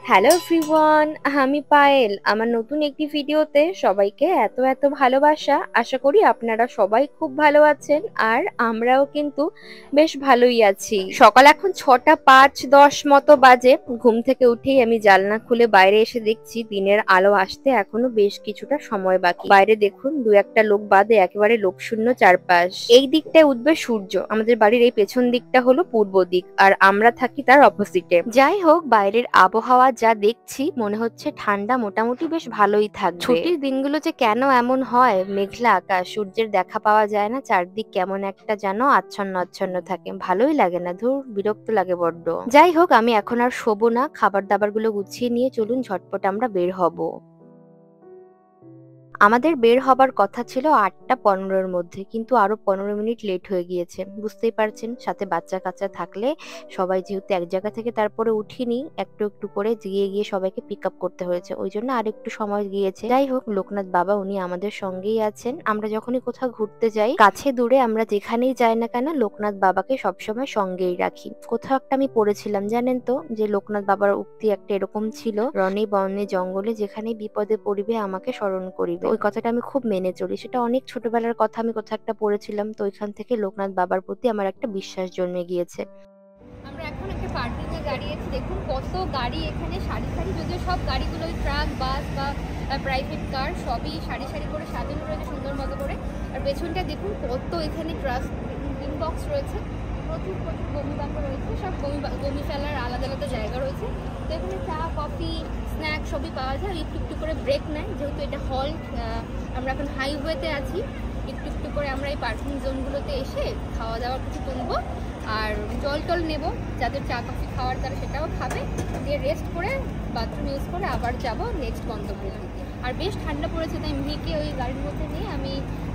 Hello everyone, আমি পায়েল। আমার নতুন একটি ভিডিওতে সবাইকে এত এত ভালোবাসা। আশা করি আপনারা সবাই খুব ভালো আছেন, আর আমরাও কিন্তু বেশ ভালোই আছি। সকাল এখন 6:05-10 মতো বাজে। ঘুম থেকে উঠেই আমি জানলা খুলে বাইরে এসে দেখছি দিনের আলো আসতে এখনো বেশ কিছুটা সময় বাকি। বাইরে দেখুন, দু একটা লোক বাদে একেবারে লোকশূন্য চারপাশ। এই দিকটায় উঠবে সূর্য। আমাদের বাড়ির এই পেছন দিকটা হলো পূর্ব দিক, আর আমরা থাকি তার অপোজিটে। যাই হোক, বাইরের আবহাওয়া যা দেখছি মনে হচ্ছে ঠান্ডা মোটামুটি বেশ ভালোই থাকবে। ছুটির দিনগুলো যে কেন এমন হয়, মেঘলা আকাশ, সূর্যের দেখা পাওয়া যায় না, চারদিক কেমন একটা যেন আচ্ছন্ন আচ্ছন্ন থাকে, ভালোই লাগে না, ধুর বিরক্ত লাগে বড্ড। যাই হোক, আমি এখন আর শোবো না, খাবার দাবার গুলো গুছিয়ে নিয়ে চলুন ঝটপট আমরা বের হব। আমাদের বের হবার কথা ছিল 8:15-র মধ্যে, কিন্তু আরো 15 মিনিট লেট হয়ে গিয়েছে। বুঝতেই পারছেন, সাথে বাচ্চা কাচ্চা থাকলে সবাই যেহেতু এক জায়গা থেকে তারপরে উঠিনি, একটু একটু করে গিয়ে গিয়ে সবাইকে পিক আপ করতে হয়েছে, ওই জন্য আর একটু সময় গিয়েছে। যাই হোক, লোকনাথ বাবা উনি আমাদের সঙ্গেই আছেন। আমরা যখনই কোথাও ঘুরতে যাই, কাছে দূরে আমরা যেখানেই যাই না কেন, লোকনাথ বাবাকে সবসময় সঙ্গেই রাখি। কোথাও একটা আমি পড়েছিলাম জানেন তো, যে লোকনাথ বাবার উক্তি একটা এরকম ছিল, রণে বনে জঙ্গলে যেখানে বিপদে পড়িবে আমাকে স্মরণ করিবে। ওই কথাটা আমি খুব মেনে চলি। সেটা অনেক ছোটবেলার কথা, আমি কোথাও একটা পড়েছিলাম, তো ওইখান থেকে লোকনাথ বাবার প্রতি আমার একটা বিশ্বাস জন্মে গিয়েছে। আমরা এখন একটা পার্কিং এ দাঁড়িয়েছি। দেখুন কত গাড়ি এখানে সারি সারি, যদিও সব গাড়িগুলো ট্রাক, বাস বা প্রাইভেট কার সবই সারি সারি করে সাজানো রয়েছে সুন্দর মতো করে। আর পেছনটা দেখুন কত এখানে ড্রিম বক্স রয়েছে, প্রচুর প্রচুর বমি বাঙ্গা রয়েছে, সব বমি ফেলার আলাদা আলাদা জায়গা রয়েছে। তো এখানে চা, কফি, স্ন্যাক সবই পাওয়া যায়। একটু একটু করে ব্রেক নেয়, যেহেতু এটা হল্ট, আমরা এখন হাইওয়েতে আছি। একটু একটু করে আমরা এই পার্কিং জোনগুলোতে এসে খাওয়া দাওয়া কিছু তুলবো, আর জল টল নেব, যাদের চা কফি খাওয়ার তারা সেটাও খাবে, দিয়ে রেস্ট করে বাথরুম ইউজ করে আবার যাব নেক্সট গন্তব্যে। আর বেশ ঠান্ডা পড়েছে, তাই মেয়েকে ওই গাড়ির মধ্যে নিয়ে আমি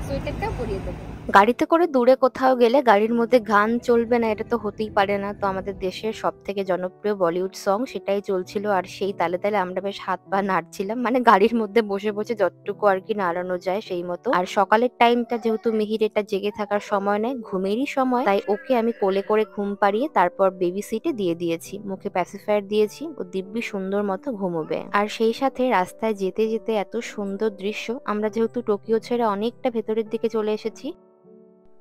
সোয়েটারটাও পরিয়ে দেবো। গাড়িতে করে দূরে কোথাও গেলে গাড়ির মধ্যে গান চলবে না, এটা তো হতেই পারে না। তো আমাদের দেশের সব থেকে জনপ্রিয় বলিউড সং সেটাই চলছিল, আর সেই তালে তালে আমরা বেশ হাত পা নাড়ছিলাম, মানে গাড়ির মধ্যে বসে বসে যতটুকু আর কি নাড়ানো যায় সেই মতো। আর সকালের টাইমটা যেহেতু মিহির এটা জেগে থাকার সময় নেয়, ঘুমেরই সময়, তাই ওকে আমি কোলে করে ঘুম পাড়িয়ে তারপর বেবি সিটে দিয়ে দিয়েছি, মুখে প্যাসিফায়ার দিয়েছি, ও দিব্যি সুন্দর মতো ঘুমোবে। আর সেই সাথে রাস্তায় যেতে যেতে এত সুন্দর দৃশ্য, আমরা যেহেতু টোকিও ছেড়ে অনেকটা ভেতরের দিকে চলে এসেছি,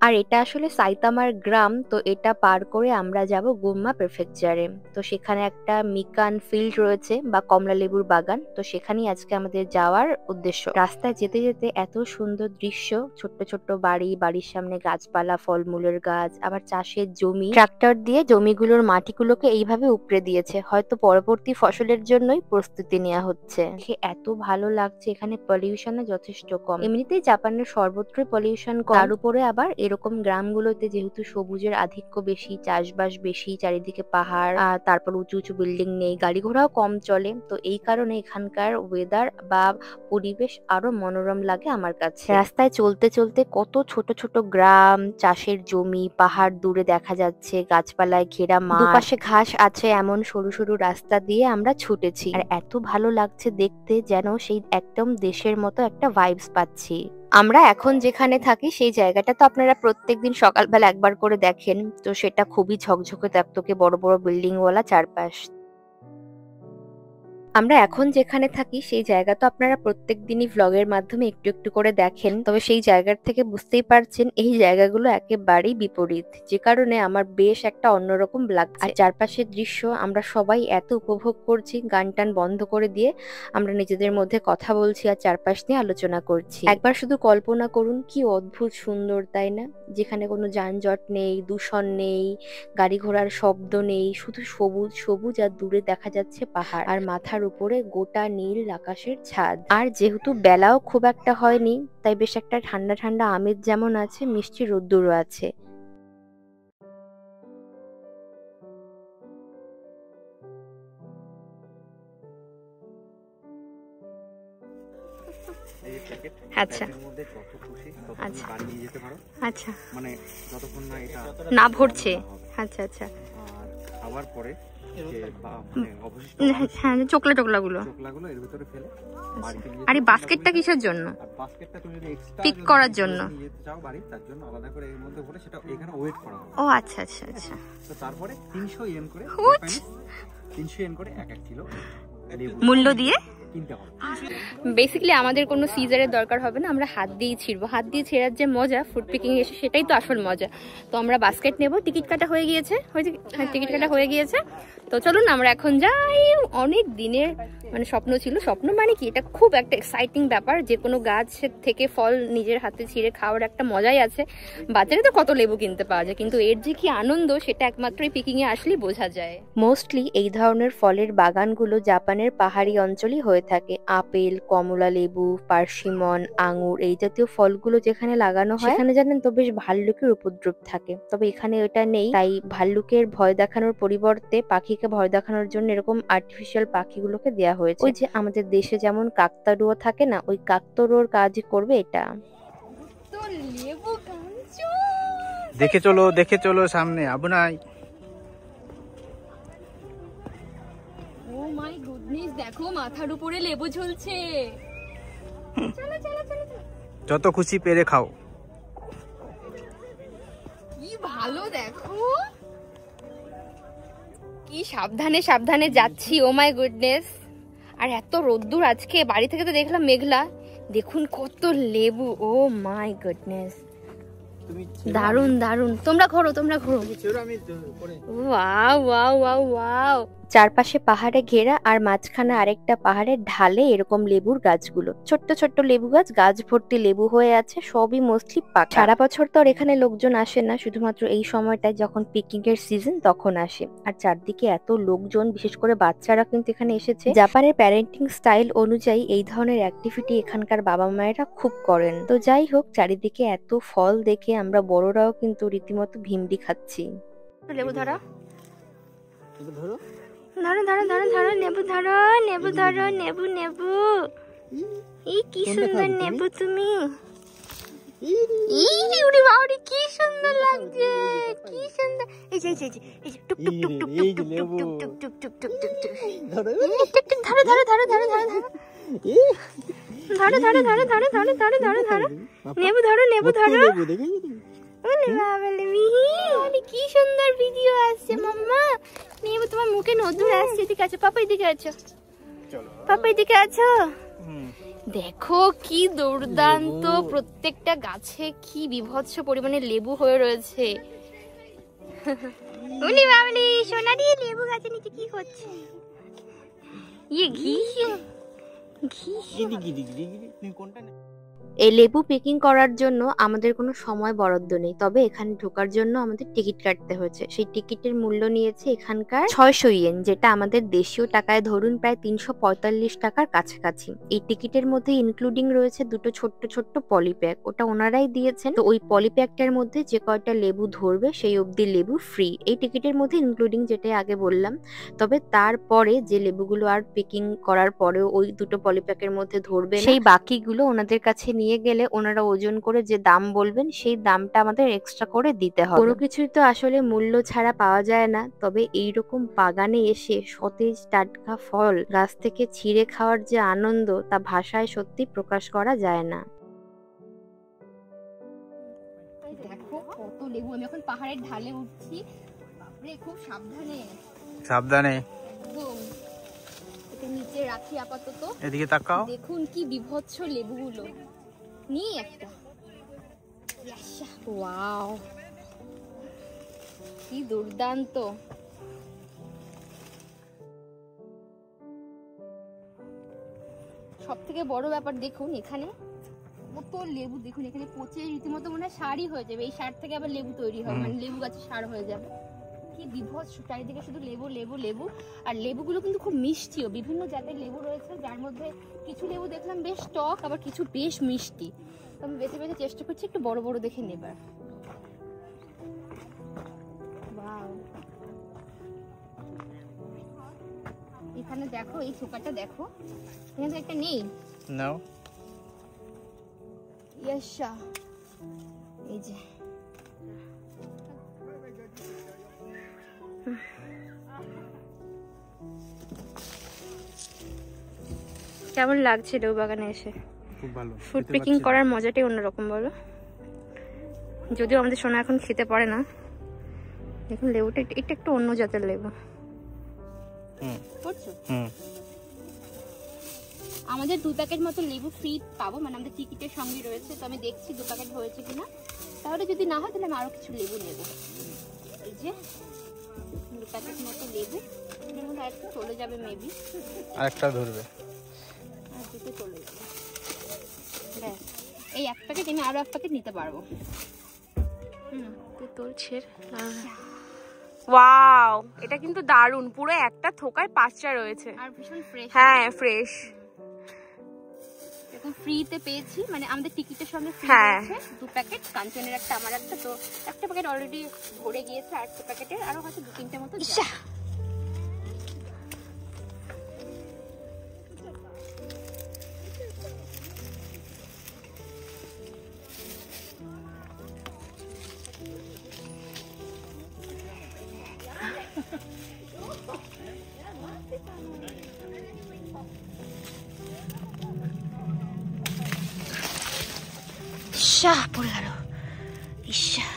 আর এটা আসলে সাইতামার গ্রাম, তো এটা পার করে আমরা যাব গুম্মা প্রেফেকচারে। তো সেখানে একটা মিকান ফিল্ড রয়েছে বা কমলা লেবুর বাগান, তো সেখানেই আজকে আমাদের যাওয়ার উদ্দেশ্য। রাস্তায় যেতে যেতে এত সুন্দর দৃশ্য, ছোট্ট ছোট্ট বাড়ি, বাড়ির সামনে গাছপালা, ফলমূলের গাছ, আবার চাষের জমি, ট্রাক্টর দিয়ে জমিগুলোর মাটিগুলোকে এইভাবে উপড়ে দিয়েছে, হয়তো পরবর্তী ফসলের জন্যই প্রস্তুতি নেওয়া হচ্ছে। এত ভালো লাগছে, এখানে পলিউশনও যথেষ্ট কম। এমনিতেই জাপানের সর্বত্রই পলিউশন কম, তার উপরে আবার এরকম গ্রামগুলোতে যেহেতু সবুজের আধিক্য বেশি, চাষবাস বেশি, চারিদিকে পাহাড়, তারপর উঁচু উঁচু বিল্ডিং নেই, গাড়ি ঘোড়াও কম চলে, তো এই কারণে এখানকার ওয়েদার বা পরিবেশ আরো মনোরম লাগে আমার কাছে। রাস্তায় চলতে চলতে কত ছোট ছোট গ্রাম, চাষের জমি, পাহাড় দূরে দেখা যাচ্ছে, গাছপালায় ঘেরা মাঠ, দুপাশে ঘাস আছে, এমন সরু সরু রাস্তা দিয়ে আমরা ছুটেছি, আর এত ভালো লাগছে দেখতে, যেন সেই একদম দেশের মতো একটা ভাইবস পাচ্ছি। আমরা এখন যেখানে থাকি সেই জায়গাটা তো আপনারা প্রত্যেকদিন সকালবেলা একবার করে দেখেন, তো সেটা খুবই ঝকঝকে তকতকে, বড় বড় বিল্ডিং ওয়ালা চারপাশ। আমরা এখন যেখানে থাকি সেই জায়গা তো আপনারা প্রত্যেকদিনই ভ্লগের মাধ্যমে একটু একটু করে দেখেন, তবে সেই জায়গার থেকে বুঝতেই পারছেন এই জায়গাগুলো একেবারেই বিপরীত, যে কারণে আমার বেশ একটা অন্যরকম লাগছে। আর চারপাশের দৃশ্য আমরা সবাই এত উপভোগ করছি, গান টান বন্ধ করে দিয়ে আমরা নিজেদের মধ্যে কথা বলছি আর চারপাশ নিয়ে আলোচনা করছি। একবার শুধু কল্পনা করুন, কি অদ্ভুত সুন্দর, তাই না? যেখানে কোনো যানজট নেই, দূষণ নেই, গাড়ি ঘোড়ার শব্দ নেই, শুধু সবুজ সবুজ, আর দূরে দেখা যাচ্ছে পাহাড়, আর মাথার উপরে গোটা নীল আকাশের ছাদ। আর যেহেতু বেলাও খুব একটা হয়নি, তাই বেশ একটা ঠান্ডা ঠান্ডা আমেজ যেমন আছে, মিষ্টি রোদ্দুরও আছে। আচ্ছা আচ্ছা আচ্ছা, মানে যতক্ষণ না এটা না ভরছে। আচ্ছা আচ্ছা। খাওয়ার পরে অবশিষ্ট চোকলা টোকলাগুলো এর ভিতরে ফেলে আর এই বাস্কেটটা কিসের জন্য? বাস্কেটটা তুমি যদি এক্সট্রা পিক করার জন্য নিয়ে যেতে চাও বাড়ি, তার জন্য আলাদা করে এর মধ্যে ভরে সেটা এখানে ওয়েট করা হবে। ও আচ্ছা আচ্ছা আচ্ছা। তো তারপরে 300 ইয়েন করে 300 ইয়েন করে 1 কিলো মূল্য দিয়ে কিনতে হবে। বেসিক্যালি আমাদের কোনো সিজারের দরকার হবে না, আমরা হাত দিয়েই ছিড়বো। হাত দিয়ে ছেঁড়ার যে মজা ফুড পিকিং এসে, সেটাই তো আসল মজা। তো আমরা বাস্কেট নেব। টিকিট কাটা হয়ে গিয়েছে, টিকিট কাটা হয়ে গিয়েছে। তো চলুন আমরা এখন যাই। অনেক দিনের মানে স্বপ্ন ছিল। স্বপ্ন মানে কি, এটা খুব একটা এক্সাইটিং ব্যাপার। যে কোনো গাছ থেকে ফল নিজের হাতে ছিঁড়ে খাওয়ার একটা মজাই আছে। বাজারে তো কত লেবু কিনতে পাওয়া যায়, কিন্তু এর যে কি আনন্দ সেটা একমাত্র পিকিং এ আসলেই বোঝা যায়। মোস্টলি এই ধরনের ফলের বাগানগুলো জাপানের পাহাড়ি অঞ্চলই হয়ে থাকে। আপেল, কমলা লেবু, পার্সিমন, আঙুর এই জাতীয় ফলগুলো যেখানে লাগানো হয়, সেখানে জানেন তো বেশ ভাল্লুকের উপদ্রব থাকে। তবে এখানে এটা নেই, তাই ভাল্লুকের ভয় দেখানোর পরিবর্তে পাখিকে ভয় দেখানোর জন্য এরকম আর্টিফিশিয়াল পাখিগুলোকে দেওয়া হয়েছে। ওই যে আমাদের দেশে যেমন কাকতাড়ুয়া থাকে না, ওই কাকতাড়ুয়ার কাজই করবে এটা। তো লেবু দেখে চলো সামনে আবনাই। ও মাই গুডনেস, দেখো মাথার উপরে লেবু ঝুলছে। চলো চলো চলো, যত খুশি পেরে খাও। কি ভালো, দেখো কি সাবধানে সাবধানে যাচ্ছি। ও মাই গুডনেস। আর এত রোদ্দুর আজকে, বাড়ি থেকে তো দেখলাম মেঘলা। দেখুন কত লেবু। ও মাই গুডনেস, দারুন দারুন। তোমরা ঘোরো, তোমরা ঘোরো। Wow wow wow wow. চারপাশে পাহাড়ে ঘেরা, আর মাঝখানে আরেকটা পাহাড়ের ঢালে এরকম লেবুর গাছগুলো। ছোট্ট ছোট্ট লেবু গাছ, গাছ ভর্তি লেবু হয়ে আছে। সবই মোস্টলি পাকা। সারা বছর তো আর এখানে লোকজন আসে না, শুধুমাত্র এই সময়টায় যখন পিকনিক এর সিজন তখন আসে। আর চারদিকে এত লোকজন, বিশেষ করে বাচ্চারা কিন্তু এখানে এসেছে। জাপানের প্যারেন্টিং স্টাইল অনুযায়ী এই ধরনের অ্যাক্টিভিটি এখানকার বাবা মায়েরা খুব করেন। তো যাই হোক, চারিদিকে এত ফল দেখে আমরা বড়রাও কিন্তু রীতিমতো ভিমড়ি খাচ্ছি। লেবু ধরো, ধরো ধরো ধরো ধরো ধরো, নেবু ধরো, নেবু ধরো, নেবু নেবু। এই কি সুন্দর নেবু তুমি। উড়ি বাউরি, কি সুন্দর লাগছে, কি সুন্দর। এই যে এই যে টুক টুক টুক টুক টুক টুক টুক টুক টুক টুক টুক টুক টুক টুক। ধরো ধরো ধরো ধরো ধরো ধরো ধরো ধরো ধরো ধরো ধরো ধরো ধরো ধরো ধরো। নেবু ধরো, নেবু ধরো। কি সুন্দর ভিডিও আসছে মাম্মা। নেবু তোমার মুখে নদুর আসছে। এদিকে আছো পাপা, এদিকে আছো পাপা, এদিকে আছো। দেখো কি দুর্দান্ত, প্রত্যেকটা গাছে কি বিভৎস পরিমাণে লেবু হয়ে রয়েছে। উনি বাবলি সোনারি লেবু গাছের নিচে কি করছে? ইয়ে ঘি কোনটা? এই লেবু পিকিং করার জন্য আমাদের কোনো সময় বরাদ্দ নেই, তবে এখানে ঢোকার জন্য আমাদের টিকিট কাটতে হয়েছে। সেই টিকিটের মূল্য নিয়েছে এখানকার 600 ইয়েন, যেটা আমাদের দেশীয় টাকায় ধরুন প্রায় 345 টাকার কাছাকাছি। এই টিকিটের মধ্যে ইনক্লুডিং রয়েছে দুটো ছোট্ট ছোট্ট পলিপ্যাক, ওটা ওনারাই দিয়েছেন। তো ওই পলিপ্যাকটার মধ্যে যে কয়টা লেবু ধরবে সেই অবধি লেবু ফ্রি, এই টিকিটের মধ্যে ইনক্লুডিং, যেটা আগে বললাম। তবে তারপরে যে লেবুগুলো আর পিকিং করার পরেও ওই দুটো পলিপ্যাকের মধ্যে ধরবে, সেই বাকিগুলো ওনাদের কাছে নিয়ে গেলে ওনারা ওজন করে যে দাম বলবেন সেই দামটা আমাদের এক্সট্রা করে দিতে হবে। কোনো কিছুই তো আসলে মূল্য ছাড়া পাওয়া যায় না, তবে এইরকম বাগানে এসে সতেজ টাটকা ফল গাছ থেকে ছিঁড়ে খাওয়ার যে আনন্দ, তা ভাষায় সত্যি প্রকাশ করা যায় না। দেখো কত লেবু। আমি এখন পাহাড়ের ঢালে উঠছি, বাপরে খুব সাবধানে সাবধানে একদম। এটা নিচে রাখি আপাতত। এদিকে তাকাও, দেখুন কি বিভৎস লেবুগুলো। নিয়ে একটা, ওয়াও কি দুর্দান্ত। সব থেকে বড় ব্যাপার দেখুন, এখানে কত লেবু। দেখুন এখানে পচে রীতিমতো মনে হয় সারই হয়ে যাবে। এই সার থেকে আবার লেবু তৈরি হয়, মানে লেবু গাছের সার হয়ে যাবে। কি বিভৎস, চারিদিকে শুধু লেবু লেবু লেবু। আর লেবুগুলো কিন্তু খুব মিষ্টিও। বিভিন্ন জাতের লেবু রয়েছে, যার মধ্যে কিছু লেবু দেখলাম বেশ টক, আবার কিছু বেশ মিষ্টি। আমি বেছে বেছে চেষ্টা করছি একটু বড় বড় দেখে নেবার। এখানে দেখো, এই থোকাটা দেখো, এখানে একটা নেই। নাও ইয়াশা, এই যে কেমন লাগছে লেবু বাগানে এসে? খুব ভালো। ফুড পিকিং করার মজাটাই অন্যরকম বলো। যদিও আমাদের সোনা এখন খেতে পারে না। দেখুন লেবুটা এটা একটু অন্য জাতের লেবু। আমাদের 2 প্যাকেট মতো লেবু ফ্রি পাবো, মানে আমাদের টিকিটের সঙ্গে রয়েছে। তো আমি দেখছি 2 প্যাকেট হয়েছে কিনা, তাহলে যদি না হয় তাহলে আমি আরো কিছু লেবু নেব। এই যে 2 প্যাকেট মতো লেবু, এর মধ্যে আরেকটা চলে যাবে মেবি, আরেকটা ধরবে, আর দুটো চলে যাবে। এই 1 প্যাকেট আমি আরো 1 প্যাকেট নিতে পারবো। তুলছে। ওয়াও, এটা কিন্তু দারুন, পুরো একটা থোকায় 5টা রয়েছে আর ভীষণ ফ্রেশ। হ্যাঁ ফ্রেশ, এখন ফ্রিতে পেয়েছি, মানে আমাদের টিকিটের সঙ্গে ফ্রি আছে। 2 প্যাকেট কাঞ্চনের একটা, আমার একটা, তো একটা প্যাকেট অলরেডি ভরে গিয়েছে, আর 2 প্যাকেটের আরো হয়তো 2-3টে মতো যাবে। ইশা পড়ে গেল, ইশা।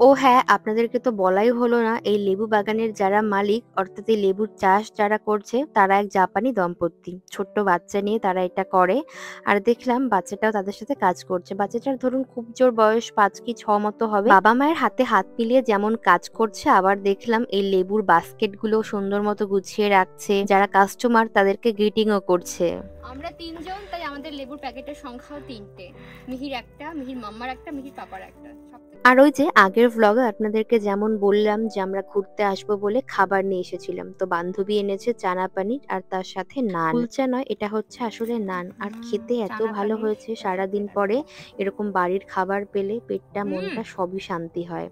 ও হ্যাঁ, আপনাদেরকে তো বলাই হলো না, এই লেবু বাগানের যারা মালিক, অর্থাৎ এই লেবুর চাষ যারা করছে, তারা এক জাপানি দম্পতি। ছোট্ট বাচ্চা নিয়ে তারা এটা করে, আর দেখলাম বাচ্চাটাও তাদের সাথে কাজ করছে। বাচ্চাটার ধরুন খুব জোর বয়স 5 কি 6 মতো হবে। বাবা মায়ের হাতে হাত মিলিয়ে যেমন কাজ করছে, আবার দেখলাম এই লেবুর বাস্কেট গুলো সুন্দর মতো গুছিয়ে রাখছে। যারা কাস্টমার তাদেরকে গ্রিটিংও করছে। আমরা 3 জন, তাই আমাদের লেবুর প্যাকেটের সংখ্যাও 3টে। মিহির একটা, মিহির মাম্মার একটা, মিহির পাপার একটা। আর ওই যে আগের ভ্লগে আপনাদেরকে যেমন বললাম যে আমরা ঘুরতে আসবো বলে খাবার নিয়ে এসেছিলাম, তো বান্ধবী এনেছে চানা পানির আর তার সাথে নান। কুলচা নয়, এটা হচ্ছে আসলে নান, আর খেতে এত ভালো হয়েছে। সারাদিন পরে এরকম বাড়ির খাবার পেলে পেটটা মনটা সবই শান্তি হয়।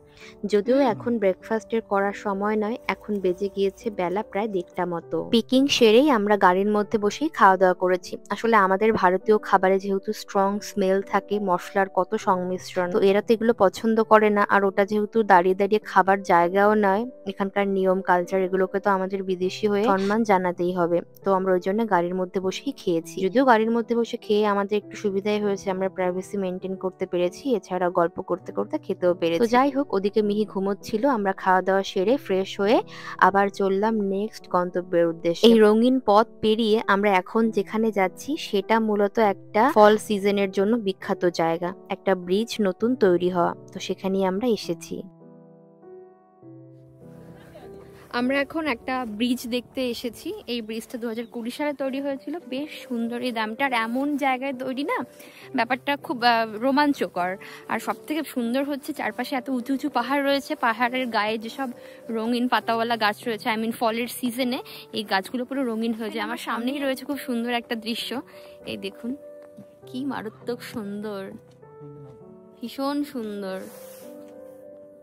যদিও এখন ব্রেকফাস্টের করার সময় নয়, এখন বেজে গিয়েছে বেলা প্রায় 1:30টা মতো। পিকিং সেরেই আমরা গাড়ির মধ্যে বসেই খাওয়া দাওয়া করেছি। আসলে আমাদের ভারতীয় খাবারে যেহেতু স্ট্রং স্মেল থাকে, মশলার কত সংমিশ্রণ, তো এরা তো এগুলো পছন্দ করে না। আর ওটা যেহেতু দাঁড়িয়ে দাঁড়িয়ে খাবার জায়গাও নয়, এখানকার নিয়ম কালচার এগুলোকে তো আমাদের বিদেশি হয়ে সম্মান জানাতেই হবে। তো আমরা ওই জন্য গাড়ির মধ্যে বসেই খেয়েছি। যদিও গাড়ির মধ্যে বসে খেয়ে আমাদের একটু সুবিধাই হয়েছে, আমরা প্রাইভেসি মেনটেন করতে পেরেছি, এছাড়া গল্প করতে করতে খেতেও পেরেছি। তো যাই হোক, ওদিকে মিহি ঘুমোচ্ছিল, আমরা খাওয়া দাওয়া সেরে ফ্রেশ হয়ে আবার চললাম নেক্সট গন্তব্যের উদ্দেশ্যে। এই রঙিন পথ পেরিয়ে আমরা এখন যেখানে যাচ্ছি সেটা মূলত একটা ফল সিজনের জন্য বিখ্যাত জায়গা, একটা ব্রিজ নতুন তৈরি হওয়া, তো সেখানেই আমরা এসেছি। আমরা এখন একটা ব্রিজ দেখতে এসেছি। এই ব্রিজটা 2020 সালে তৈরি হয়েছিল, বেশ সুন্দর এই দামটা, আর এমন জায়গায় তৈরি না, ব্যাপারটা খুব রোমাঞ্চকর। আর সব থেকে সুন্দর হচ্ছে চারপাশে এত উঁচু উঁচু পাহাড় রয়েছে, পাহাড়ের গায়ে যেসব রঙিন পাতাওয়ালা গাছ রয়েছে, আই মিন ফলের সিজনে এই গাছগুলো পুরো রঙিন হয়ে যায়। আমার সামনেই রয়েছে খুব সুন্দর একটা দৃশ্য, এই দেখুন কি মারাত্মক সুন্দর, ভীষণ সুন্দর,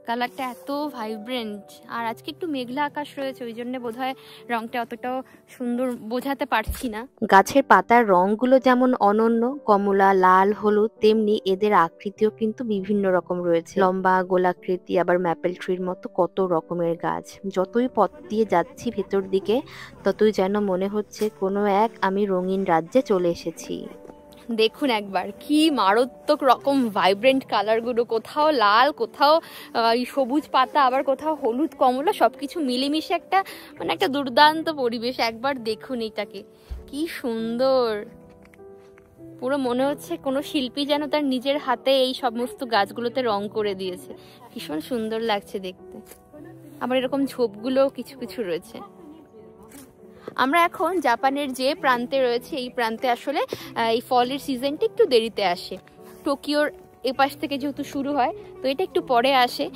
কালারটা এত ভাইব্রেন্ট। আর আজকে একটু মেঘলা আকাশ রয়েছে, ওই জন্য বোধহয় রংটা অতটাও সুন্দর বোঝাতে পারছি না। গাছের পাতার রংগুলো যেমন অনন্য, কমলা, লাল, হলুদ, তেমনি এদের আকৃতিও কিন্তু বিভিন্ন রকম রয়েছে, লম্বা, গোলাকৃতি, আবার ম্যাপেল ট্রির মতো কত রকমের গাছ। যতই পথ দিয়ে যাচ্ছি ভেতর দিকে, ততই যেন মনে হচ্ছে কোনো এক আমি রঙিন রাজ্যে চলে এসেছি। দেখুন একবার কি মারাত্মক রকম ভাইব্রেন্ট কালারগুলো, কোথাও লাল, কোথাও সবুজ পাতা, আবার কোথাও হলুদ, কমলা, সবকিছু মিলেমিশে একটা মানে একটা দুর্দান্ত পরিবেশ। একবার দেখুন এটাকে, কি সুন্দর, পুরো মনে হচ্ছে কোনো শিল্পী যেন তার নিজের হাতে এই সমস্ত গাছগুলোতে রং করে দিয়েছে। ভীষণ সুন্দর লাগছে দেখতে। আবার এরকম ঝোপগুলো কিছু কিছু রয়েছে। আমরা এখন জাপানের যে প্রান্তে রয়েছে, এই প্রান্তে আসলে এই ফলের সিজনটা একটু দেরিতে আসে। টোকিওর এপাশ থেকে যেহেতু শুরু হয়, তো এটা একটু পরে আসে,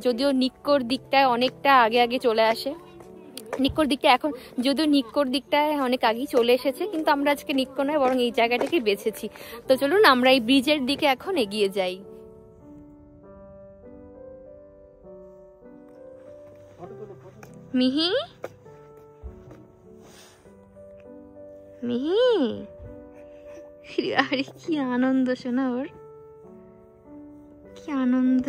যদিও নিক্কোর দিকটায় অনেকটা আগে আগে চলে আসে। নিক্কোর দিকটা এখন, যদিও নিক্কোর দিকটায় অনেক আগেই চলে এসেছে, কিন্তু আমরা আজকে নিক্কো নয় বরং এই জায়গাটাকে বেছেছি। তো চলুন আমরা এই ব্রিজের দিকে এখন এগিয়ে যাই। মিহি, মিহি, আরে কি আনন্দ শোনা, ওর কি আনন্দ।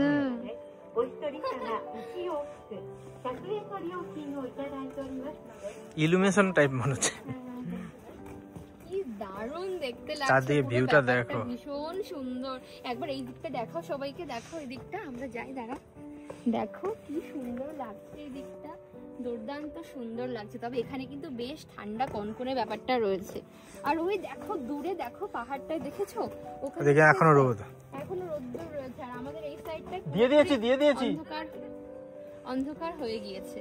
ইলুমিনেশন টাইপ মনে হচ্ছে। কি দারুণ দেখতে লাগছে, চারদিকে ভিউটা দেখো, ভীষণ সুন্দর। একবার এই দিকটা দেখাও, সবাইকে দেখাও এই দিকটা, আমরা যাই, দাঁড়া। দেখো কি সুন্দর লাগছে এই দিকটা, দুর্দান্ত সুন্দর লাগছে। তবে এখানে কিন্তু বেশ ঠান্ডা কনকনে ব্যাপারটা রয়েছে। আর ওই দেখো দূরে দেখো পাহাড়টায়, দেখেছো ওখানে দেখে এখনো রোদ, এখনো রোদ্দুর রয়েছে। আর আমাদের এই সাইডটা দিয়ে দিয়েছি অন্ধকার হয়ে গিয়েছে।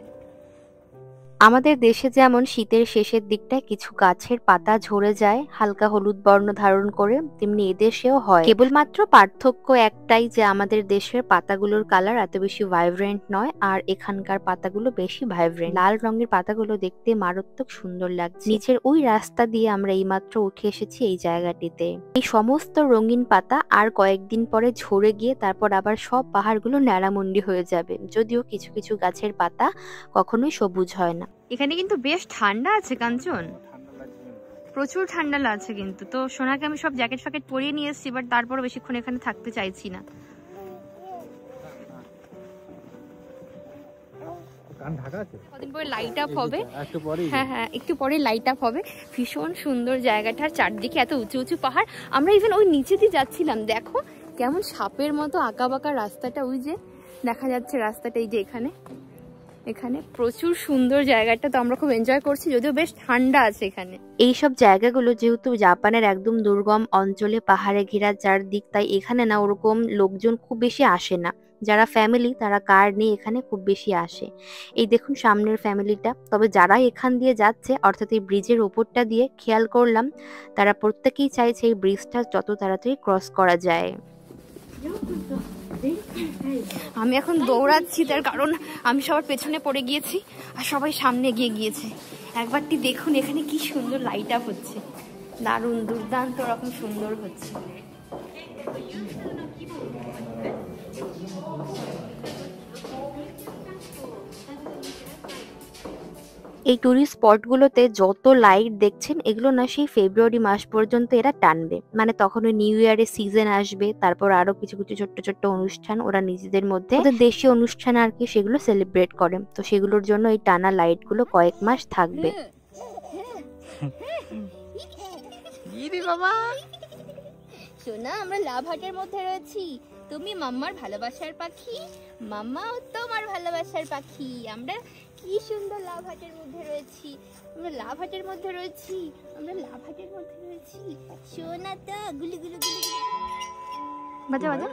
আমাদের দেশে যেমন শীতের শেষের দিকটায় কিছু গাছের পাতা ঝরে যায় হালকা হলুদ বর্ণ ধারণ করে, তেমনি এদেশেও হয়। কেবলমাত্র পার্থক্য একটাই যে আমাদের দেশের পাতাগুলোর কালার এত বেশি ভাইব্রেন্ট নয়, আর এখানকার পাতাগুলো বেশি ভাইব্রেন্ট। লাল রঙের পাতাগুলো দেখতে মারাত্মক সুন্দর লাগছে। নিচের ওই রাস্তা দিয়ে আমরা এইমাত্র উঠে এসেছি এই জায়গাটিতে। এই সমস্ত রঙিন পাতা আর কয়েকদিন পরে ঝরে গিয়ে তারপর আবার সব পাহাড়গুলো ন্যাড়ামুন্ডি হয়ে যাবে, যদিও কিছু কিছু গাছের পাতা কখনোই সবুজ হয় না। এখানে কিন্তু বেশ ঠান্ডা আছে কাঞ্চন, প্রচুর ঠান্ডা লাগছে কিন্তু। তো সোনাকে আমি সব জ্যাকেট ফ্যাকেট পরিয়ে নিয়ে এসেছি, বাট তারপর বেশিক্ষণ এখানে থাকতে চাইছি না। কদিন পরে লাইট আপ হবে, হ্যাঁ একটু পরে লাইট আপ হবে। ভীষণ সুন্দর জায়গাটা, চারদিকে এত উঁচু উঁচু পাহাড়। আমরা ইভেন ওই নিচে দিয়ে যাচ্ছিলাম, দেখো কেমন সাপের মতো আঁকা বাঁকা রাস্তাটা, ওই যে দেখা যাচ্ছে রাস্তাটা, এই যে এখানে প্রচুর সুন্দর জায়গাটা। তো আমরা খুব এনজয় করছি, যদিও বেশ ঠান্ডা আছে এখানে। এইসব জায়গাগুলো যেহেতু জাপানের একদম দুর্গম অঞ্চলে পাহাড়ে ঘেরা চারদিক, তাই এখানে না ওরকম লোকজন খুব বেশি আসে না। যারা ফ্যামিলি তারা কার নিয়ে এখানে খুব বেশি আসে। এই দেখুন সামনের ফ্যামিলিটা। তবে যারা এখান দিয়ে যাচ্ছে, অর্থাৎ এই ব্রিজের ওপরটা দিয়ে, খেয়াল করলাম তারা প্রত্যেকেই চাইছে এই ব্রিজটা যত তাড়াতাড়ি ক্রস করা যায়। আমি এখন দৌড়াচ্ছি, তার কারণ আমি সবার পেছনে পড়ে গিয়েছি আর সবাই সামনে এগিয়ে গিয়েছে। একবারটি দেখুন এখানে কি সুন্দর লাইট আপ হচ্ছে, দারুণ দুর্দান্ত রকম সুন্দর হচ্ছে। এই টুরিস্ট স্পটগুলোতে যত লাইট দেখছেন, এগুলো না সেই ফেব্রুয়ারি মাস পর্যন্ত এরা টানবে। মানে তখন ওই নিউ ইয়ারের সিজন আসবে, তারপর আরো কিছু কিছু ছোট্ট ছোট্ট অনুষ্ঠান ওরা নিজেদের মধ্যে, ওদের দেশীয় অনুষ্ঠান আর কি, সেগুলো সেলিব্রেট করে। তো সেগুলোর জন্য এই টানা লাইট গুলো কয়েক মাস থাকবে। সোনা, আমরা লাভহাটের মধ্যে রয়েছি। তুমি মাম্মার ভালোবাসার পাখি, মাম্মাও তোমার ভালোবাসার পাখি। আমরা কি সুন্দর লাভহাটের মধ্যে রয়েছি, আমরা লাভহাটের মধ্যে রয়েছি, আমরা লাভহাটের মধ্যে রয়েছি। সোনা তো গুলি গুলি গুলি গুলি বাজা বাজা।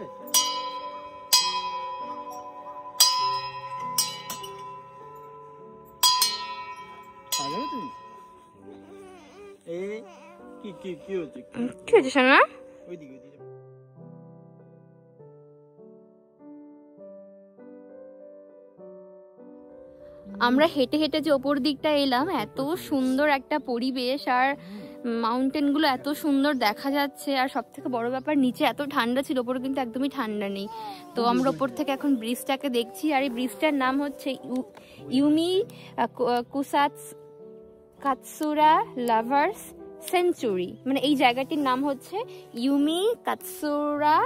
কি হয়েছে সোনা? আমরা হেঁটে হেঁটে যে ওপর দিকটা এলাম, এত সুন্দর একটা পরিবেশ, আর মাউন্টেন গুলো এত সুন্দর দেখা যাচ্ছে। আর সব থেকে বড় ব্যাপার, নিচে এত ঠান্ডা ছিল, ওপরে কিন্তু একদমই ঠান্ডা নেই। তো আমরা ওপর থেকে এখন ব্রিজটাকে দেখছি, আর এই ব্রিজটার নাম হচ্ছে ইউমি কাতসুরা লাভার্স সেঞ্চুরি। মানে এই জায়গাটির নাম হচ্ছে ইউমি কাতসুরা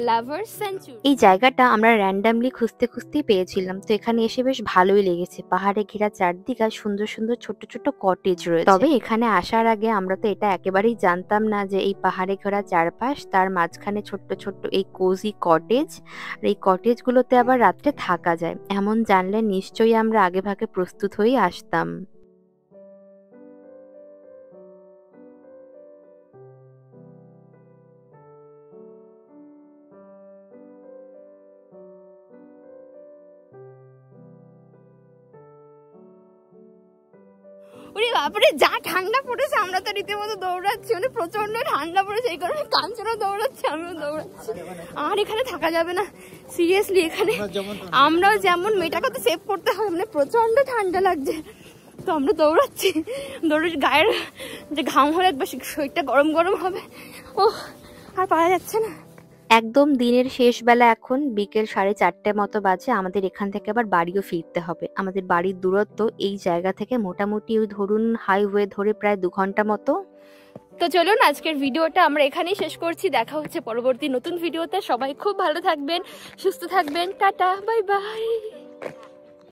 লাভার সেঞ্চুরি। এই জায়গাটা আমরা র্যান্ডামলি খুঁজতে খুঁজতেই পেয়েছিলাম। তো এখানে এসে বেশ ভালোই লেগেছে। পাহাড়ে ঘেরা চারদিকে সুন্দর সুন্দর ছোট ছোট কটেজ রয়েছে। তবে এখানে আসার আগে আমরা তো এটা একেবারেই জানতাম না যে এই পাহাড়ে ঘেরা চারপাশ, তার মাঝখানে ছোট্ট ছোট্ট এই কোজি কটেজ, আর এই কটেজ গুলোতে আবার রাত্রে থাকা যায়। এমন জানলে নিশ্চয়ই আমরা আগে ভাগে প্রস্তুত হয়ে আসতাম। ওরে বাপরে, যা ঠান্ডা পড়েছে, আমরা তো রীতিমতো দৌড়াচ্ছি, মানে প্রচন্ড ঠান্ডা পড়েছে। এই কারণে কাঞ্চনা দৌড়াচ্ছে, আমিও দৌড়াচ্ছি। আর এখানে থাকা যাবে না, সিরিয়াসলি। এখানে আমরাও যেমন মেয়েটাকে তো সেভ করতে হবে, মানে প্রচন্ড ঠান্ডা লাগছে। তো আমরা দৌড়াচ্ছি, গায়ের যে ঘাম হলে একবার শরীরটা গরম গরম হবে। ও আর পারা যাচ্ছে না। একদম দিনের শেষ বেলা, এখন বিকেল 4:30 মতো বাজে। আমাদের এখান থেকে আবার বাড়িও ফিরতে হবে। আমাদের বাড়ির দূরত্ব এই জায়গা থেকে মোটামুটি ওই ধরুন হাইওয়ে ধরে প্রায় 2 ঘন্টা মতো। তো চলুন আজকের ভিডিওটা আমরা এখানেই শেষ করছি। দেখা হচ্ছে পরবর্তী নতুন ভিডিওতে। সবাই খুব ভালো থাকবেন, সুস্থ থাকবেন। Tata, bye bye.